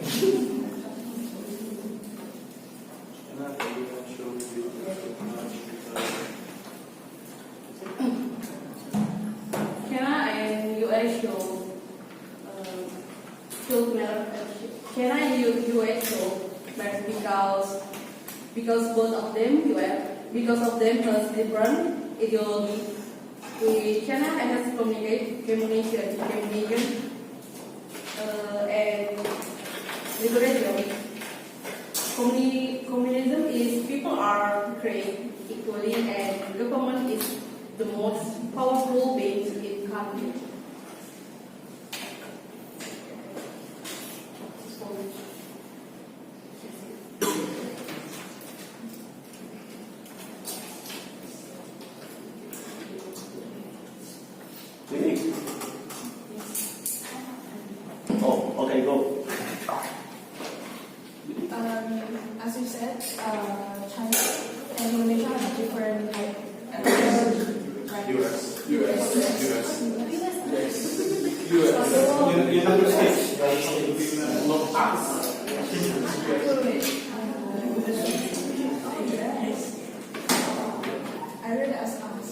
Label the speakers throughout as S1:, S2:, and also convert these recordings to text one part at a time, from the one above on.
S1: China and US China and US show that because both of them has different ideology. China has communication and liberalism. Communism is people are created equally and government is the most powerful being in the country.
S2: Really? Oh, okay, go.
S3: As you said, China and Indonesia have different ideology, right?
S4: US.
S2: United States. Not us.
S3: I read as us.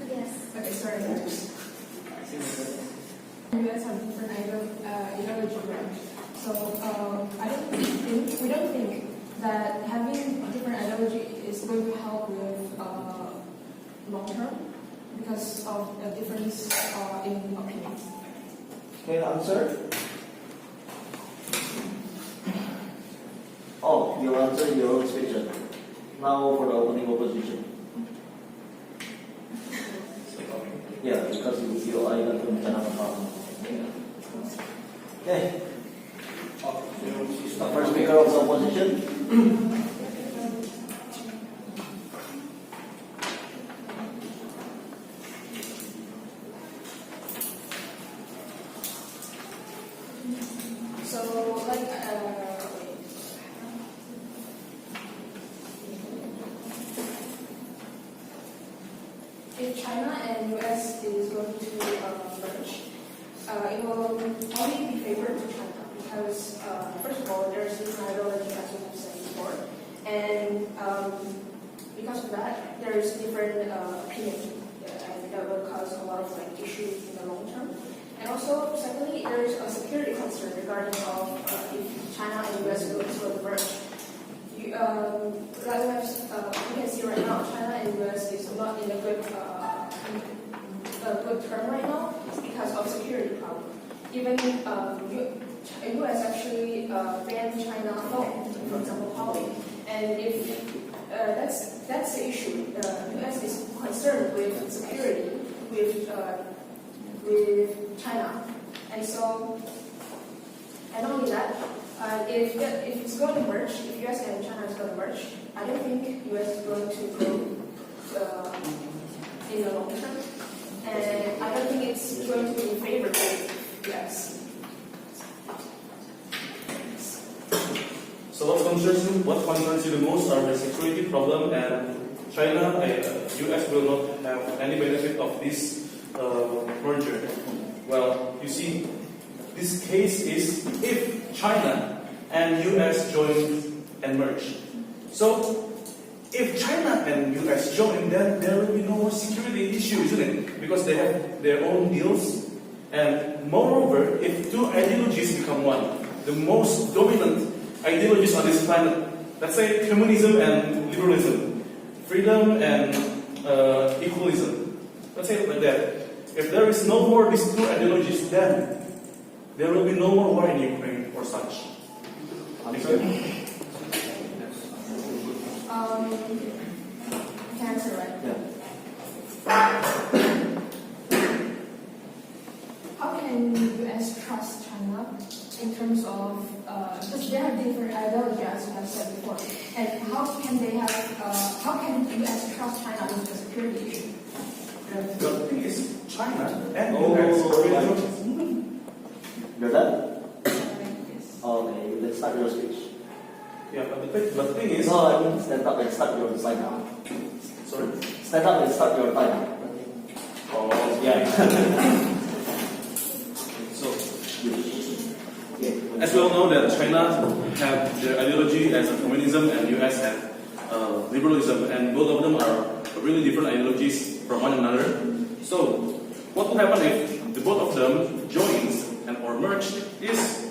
S5: Yes.
S3: Okay, sorry. US have different ideology, right? So we don't think that having different ideology is going to help with long term because of a difference in opinions.
S2: Can you answer? Oh, you answered your own speech. Now for the opening opposition. Yeah, because you are going to China. Okay. The first speaker of the opposition.
S3: So, like, if China and US is going to merge, it will only be favored to China because, first of all, there's this ideology as we have said before, and because of that, there is different opinion, and that will cause a lot of like issues in the long term. And also, secondly, there is a security concern regarding of if China and US will merge. You can see right now, China and US is not in a good term right now because of security problem. Even US actually banned China phone, for example, Huawei. And if that's the issue, US is concerned with security with China, and so, and not only that, if it's going to merge, if US and China is going to merge, I don't think US is going to grow in the long term, and I don't think it's going to be in favor of US.
S4: So what concerns you the most are the security problem, and China, US will not have any benefit of this merger. Well, you see, this case is if China and US join and merge. So, if China and US join, then there will be no more security issue, isn't it? Because they have their own deals. And moreover, if two ideologies become one, the most dominant ideologies on this planet, let's say communism and liberalism, freedom and equalism, let's say it like that. If there is no more these two ideologies, then there will be no more war in Ukraine or such. Understood?
S3: Can I answer right?
S2: Yeah.
S3: How can US trust China in terms of because they have different ideology as you have said before, and how can US trust China with the security issue?
S4: Yeah, the thing is, China and
S2: Oh,
S4: US
S2: right.
S4: already
S2: You're done? Okay, let's start your speech.
S4: Yeah, but the thing is,
S2: No, I mean stand up and start your slide.
S4: sorry.
S2: Stand up and start your time.
S4: Oh,
S2: Yeah.
S4: so
S2: Yeah.
S4: as we all know that China have their ideology as a communism and US have liberalism, and both of them are really different ideologies from one another. So, what will happen if the both of them joins and or merge is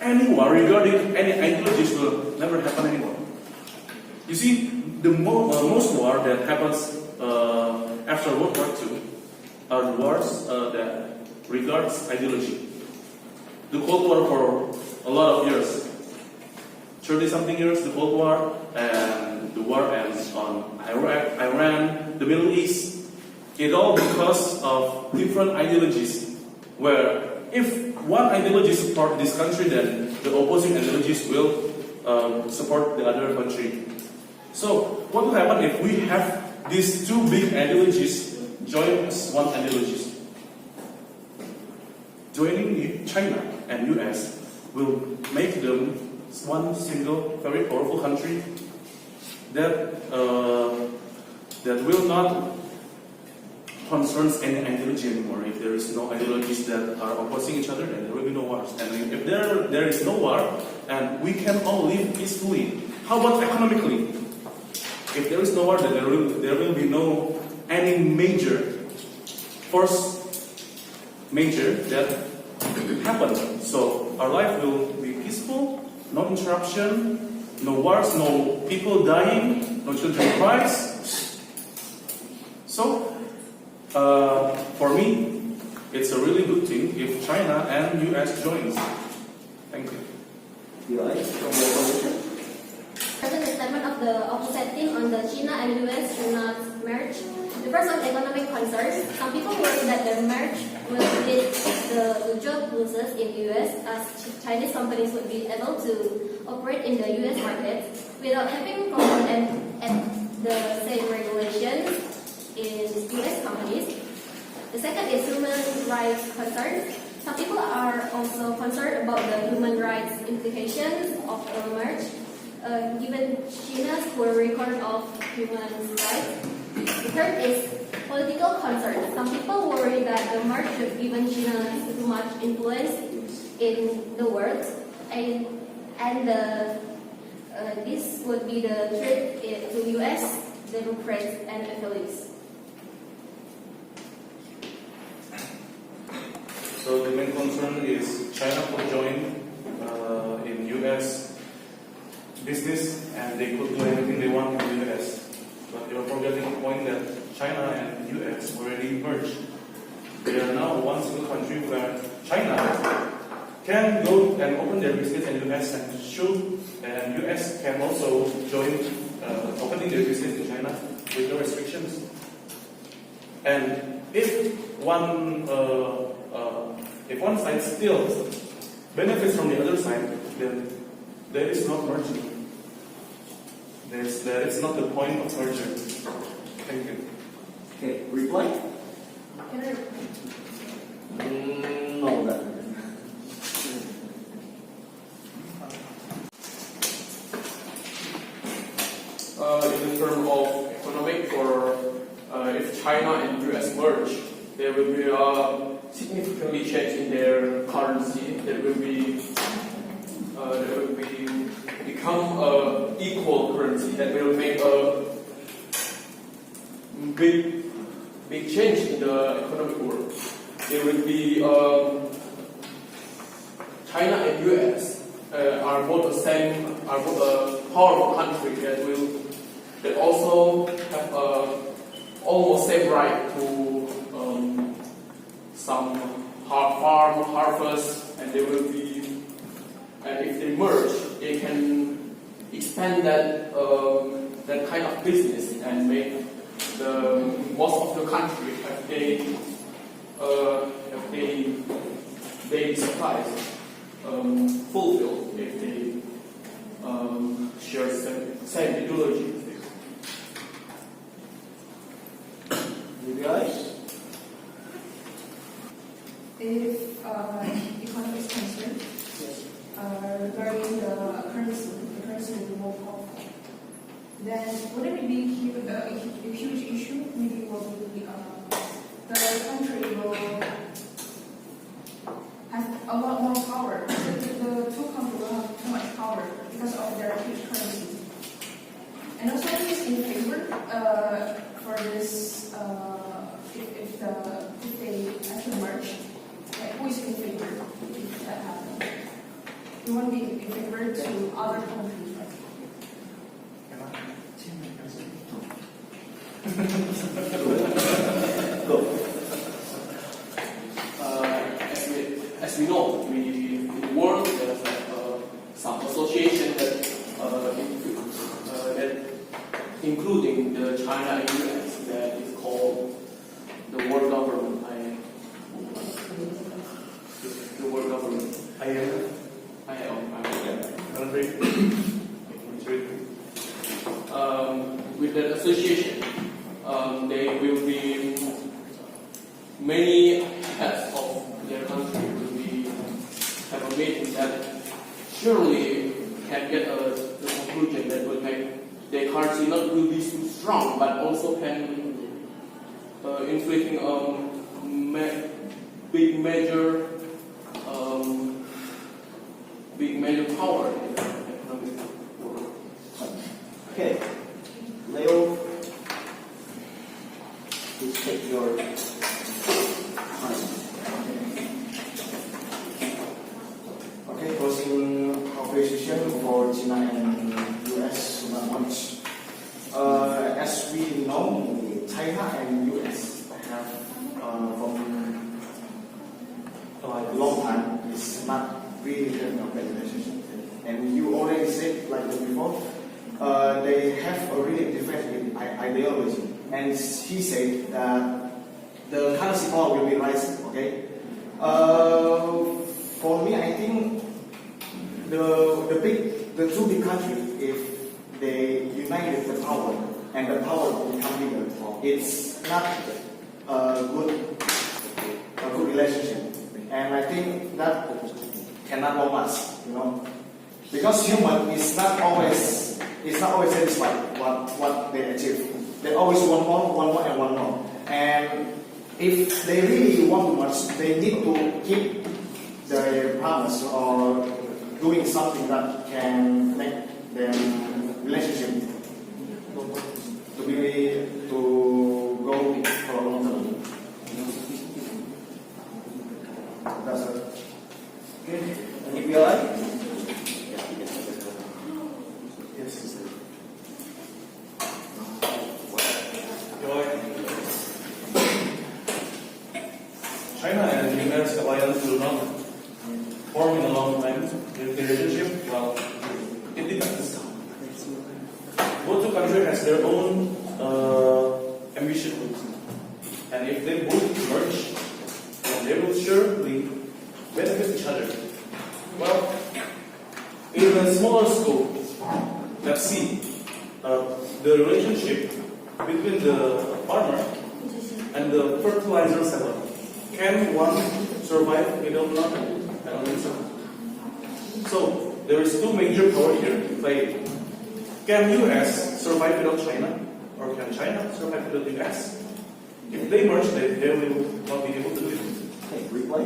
S4: any war regarding any ideologies will never happen anymore. You see, the most war that happens after World War II are the wars that regards ideology. The Cold War for a lot of years, 30-something years, the Cold War, and the war ends on Iraq, Iran, the Middle East. It all because of different ideologies, where if one ideology supports this country, then the opposing ideologies will support the other country. So, what will happen if we have these two big ideologies join as one ideology? Joining China and US will make them one single, very powerful country that will not concerns any ideology anymore. If there is no ideologies that are opposing each other, then there will be no wars. And if there is no war, and we can all live peacefully. How about economically? If there is no war, then there will be no any major force that happen. So our life will be peaceful, no interruption, no wars, no people dying, no children cries. So for me, it's a really good thing if China and US joins. Thank you.
S2: Eli, from your position?
S5: Present statement of the offsetting on the China and US should not merge. The first on economic concerns. Some people worry that the merge will lead the job losses in the US, as Chinese companies would be able to operate in the US market without having common and the same regulations in US companies. The second is human rights concerns. Some people are also concerned about the human rights implications of a merge, given China's poor record of human rights. The third is political concerns. Some people worry that the merge should give China too much influence in the world, and this would be the threat to US Democrats and affiliates.
S4: So the main concern is China could join in US business, and they could do anything they want in the US. But you're forgetting the point that China and US already merged. They are now one single country where China can go and open their business in the US and US can also join opening their business in China with no restrictions. And if one side still benefits from the other side, then there is no merging. That is not the point of merger. Thank you.
S2: Okay, reply?
S3: Can I
S2: No, that.
S6: In terms of economic, if China and US merge, there will be a significantly change in their currency. There will become a equal currency that will make a big change in the economic world. There will be China and US are both a powerful country that also have almost same right to some farm harvest, and if they merge, they can expand that kind of business and make the most of the country have their supplies fulfilled if they share same ideology.
S2: You guys?
S3: If economy is concerned regarding the currency will be more powerful, then wouldn't it be a huge issue? Maybe it will be the country will have a lot more because of their huge currency. And also he's in favor for this if they actually merge. Like, who is in favor if that happens? You won't be in favor to other countries, right?
S2: Go.
S6: As we know, in the world there's some association that including the China and US that is called the World Government. The World Government. With that association, they will be many heads of their country will be have a meeting that surely can get the conclusion that will make their currency not will be so strong, but also can inflicting big major power in the economic world.
S2: Okay. Leo, please take your time. Okay, closing cooperation for China and US not much. As we know, China and US have from a long time is not really having a bad relationship. And you already said like before, they have a really different ideology. And he said that the currency power will be rising. Okay. For me, I think the two big countries, if they united the power and the power will become bigger, it's not a good relationship. And I think that cannot go much, because human is not always satisfied what they achieve. They always want more, and want more. And if they really want too much, they need to keep their promise or doing something that can make their relationship to go for a long time. That's it. Okay. Any PLI? Yes.
S4: China and US alliance will not form in a long time. The relationship, well, it depends. Both two countries has their own ambition, and if they both merge, then they will surely benefit each other. Well, in a smaller scope, let's see the relationship between the farmer and the fertilizer seller. Can one survive without another? I don't think so. So there is two major power here playing. Can US survive without China, or can China survive without US? If they merge, they will not be able to do it.
S2: Okay, replay.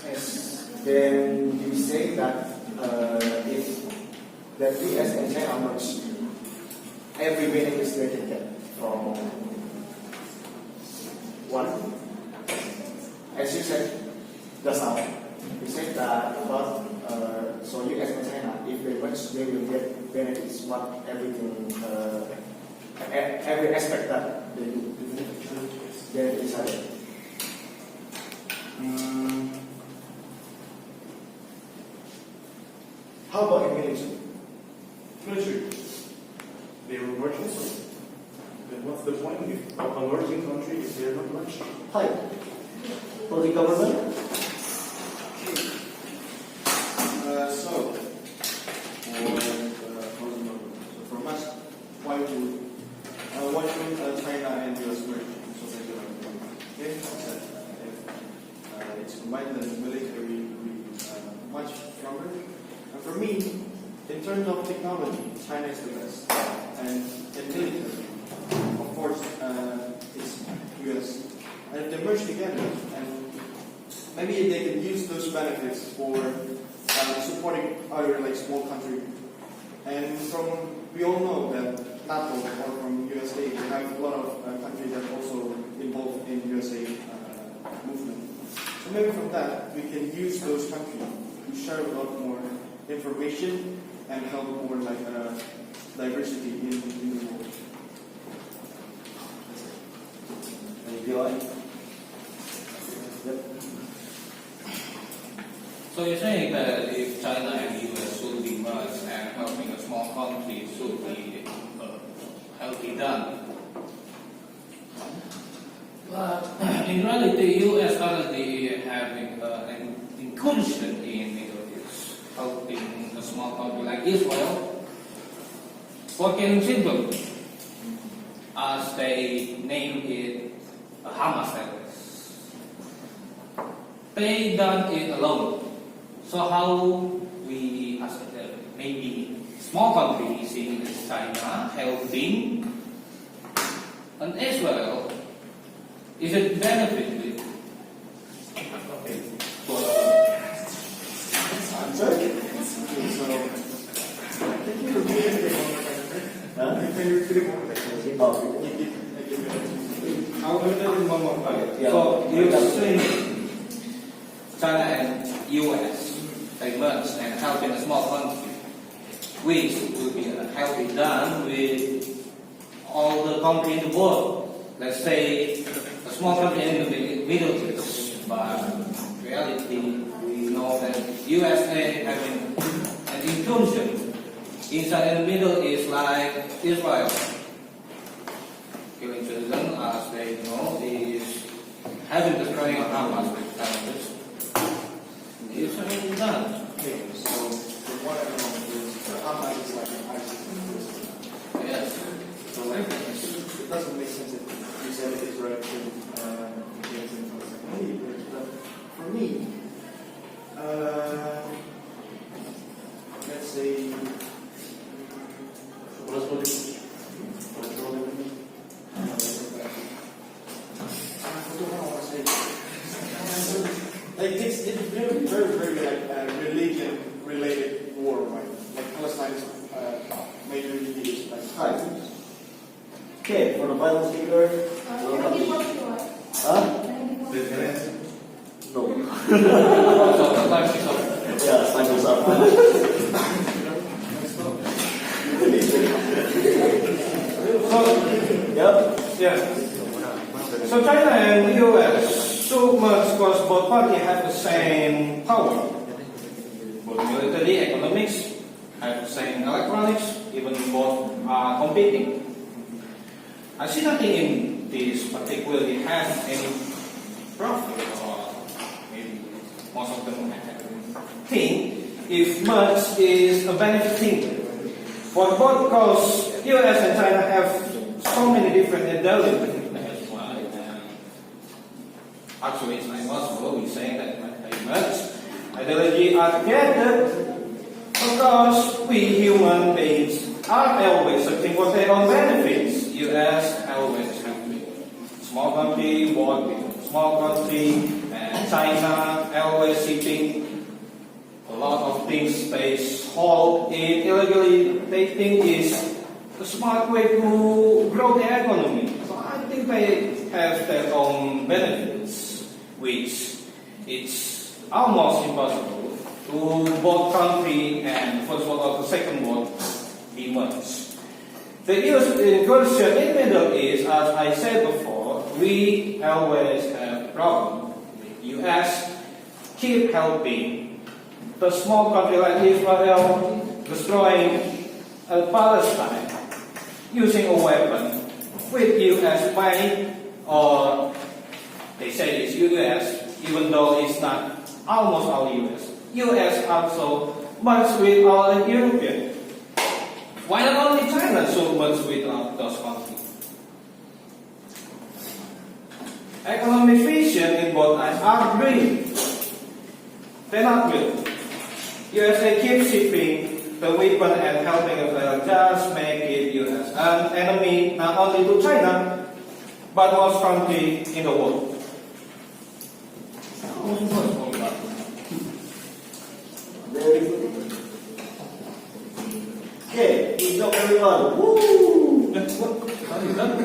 S2: Yes. Then you say that if the US and China merge, every benefit they can get from one. As you said just now, you said that about so US and China, if they merge, they will get benefits. What everything, every aspect that they do, benefit each other. How about in military?
S4: Military. They will merge also. Then what's the point if a merging country if they are not merged?
S2: Hi. For the government?
S7: From us, why would China and US merge so that you have if it's combined, the military will be much stronger. And for me, in terms of technology, China is the best, and in military, of course, it's US. And if they merge merge together, and maybe they can use those benefits for supporting other like small countries. And we all know that NATO or from USA, we have a lot of countries that are also involved in USA movement. So maybe from that, we can use those countries to share a lot more information and help more like diversity in the world.
S2: Thank you. Yep.
S8: So you're saying that if China and US should be merged and helping a small country should be healthy done. But in reality, US already having an incursion in Middle East, helping a small country like Israel, working simple, as they name it, a Hamas terrorist. They done it alone. So how we, as maybe small country, see China helping and Israel, is it benefit with?
S2: Okay.
S7: Answer? So, can you repeat it one more time? Can you repeat it one more time?
S2: Oh.
S8: I'll do that in one more time.
S2: Yeah.
S8: So you're saying China and US, they merge and helping a small country, which will be healthy done with all the countries in the world. Let's say a small country in the Middle East, but in reality we know that USA having an incursion inside the Middle East like Israel. Killing children, as they know, is having destroying Hamas with terrorists. It's already done.
S7: Okay, so from what I know is Hamas is like an ISIS.
S8: Yes.
S7: So like, it doesn't make sense if you said Israel should engage in for a second. But for me, let's say, like it's very, very, very like religion-related war, right? Like Palestine is majorly is like
S2: Hi. Okay, for the final speaker. Huh? No.
S8: So the time is up.
S2: Yeah, time is up. Yep.
S9: Yeah. So China and US so much because both parties have the same power. Both military, economics, have the same electronics, even both are competing. I see nothing in this particularly has any profit or maybe most of them think if much is a benefit thing. For both because US and China have so many different ideologies.
S8: That's why actually it's not possible. We say that very much
S9: Ideology are together because we human beings are always searching for their own benefits. US always have been small country, war with small country, and China always seeking a lot of things they hold in illegally. They think is a smart way to grow their economy. So I think they have their own benefits, which it's almost impossible to both country and first world or the second world be merged. The incursion in Middle East, as I said before, we always have a problem. The US keep helping the small country like Israel destroying Palestine using a weapon with US money, or they say it's US, even though it's not almost all US. US also merged with all European. Why not only China should merge with those countries? Economic vision in both sides are green. They're not good. USA keeps shipping the weapon and helping Israel just make it US an enemy not only to China, but most countries in the world.
S2: job, everyone. Woo!
S9: What? How is that?